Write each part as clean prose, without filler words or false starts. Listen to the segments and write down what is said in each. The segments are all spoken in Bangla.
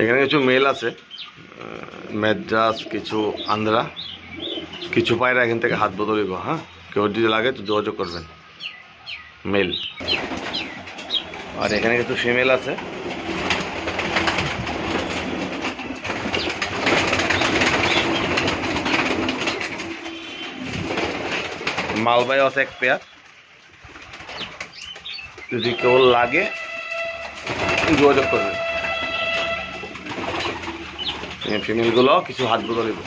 এখানে কিছু মেল আছে, ম্যাড্রাস, কিছু আন্ধ্রা, কিছু পায়রা এখান থেকে হাত বদলিব। হ্যাঁ, কেউ যদি লাগে তো যোগাযোগ করবেন। মেল। আর এখানে কিছু ফিমেল আছে। মালবাই আছে এক পেয়ার, যদি কেউ লাগে যোগাযোগ করবেন। ফিমেলগুলো কিছু হাত বদলিব।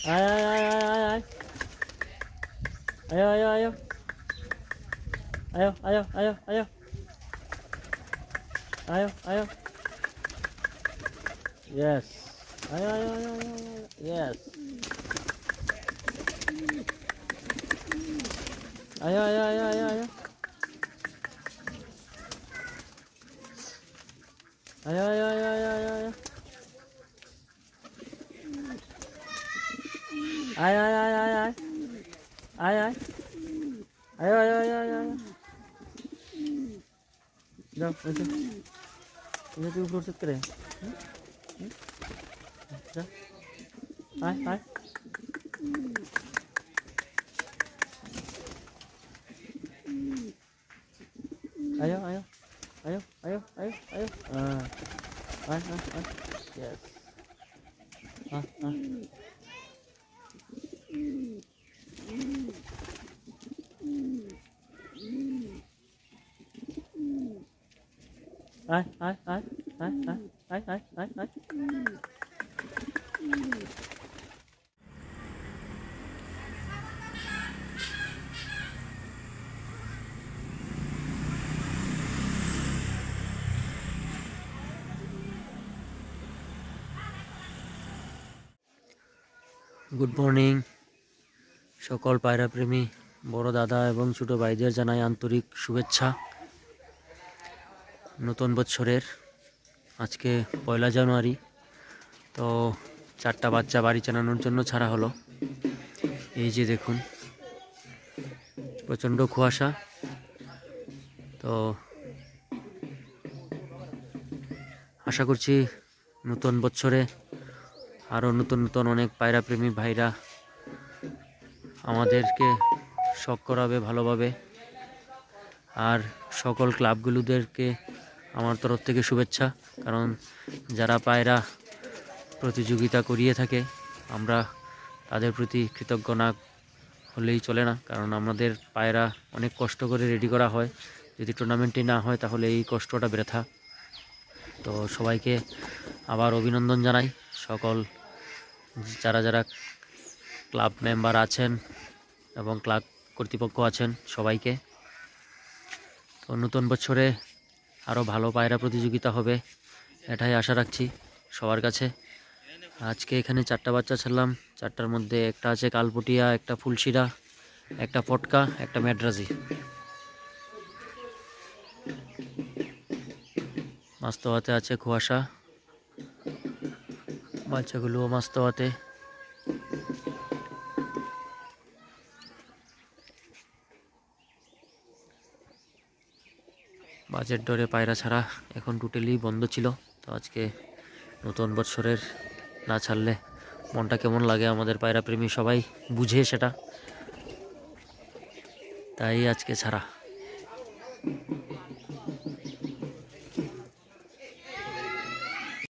Ay. Ayo. Ayo. Yes. Ayo. Yes. Ayo. Ayo. Ay. Ayo. जाओ ऐसे तू ऊपर से करे जा आय आयो I S I good morning সকল পায়রা প্রেমী বড় দাদা এবং ছোট ভাইদের জানাই আন্তরিক শুভেচ্ছা নতুন বছরের। আজকে 1 জানুয়ারি, তো 4টা বাচ্চা বাড়ি চালানোর জন্য ছাড়া হলো। এই যে দেখুন প্রচণ্ড কুয়াশা, তো আশা করছি নতুন বছরে আরও নতুন অনেক পায়রা প্রেমী ভাইরা আমাদেরকে শখ করাবে ভালোভাবে। আর সকল ক্লাবগুলোদেরকে আমার তরফ থেকে শুভেচ্ছা, কারণ যারা পায়রা প্রতিযোগিতা করিয়ে থাকে আমরা তাদের প্রতি কৃতজ্ঞ না হলেই চলে না, কারণ আমাদের পায়রা অনেক কষ্ট করে রেডি করা হয়। যদি টুর্নামেন্টে না হয় তাহলে এই কষ্টটা বৃথা। তো সবাইকে আবার অভিনন্দন জানাই, সকল যারা ক্লাব মেম্বার আছেন এবং ক্লাব কর্তৃপক্ষ আছেন সবাইকে। তো নতুন বছরে আরও ভালো পায়রা প্রতিযোগিতা হবে এটাই আশা রাখছি সবার কাছে। আজকে এখানে 4টা বাচ্চা ছাড়লাম, 4টার মধ্যে একটা আছে কালপটিয়া, একটা ফুলশিরা, একটা ফটকা, একটা ম্যাড্রাজি। মাস্তওয়াতে আছে কুয়াশা। বাচ্চাগুলোও মাস্ত হওয়াতে বাজেট ডরে পায়রা ছাড়া এখন টোটালি বন্ধ ছিল। তো আজকে নতুন বৎসরের না ছাড়লে মনটা কেমন লাগে আমাদের পায়রা প্রেমী সবাই বুঝে সেটা, তাই আজকে ছাড়া।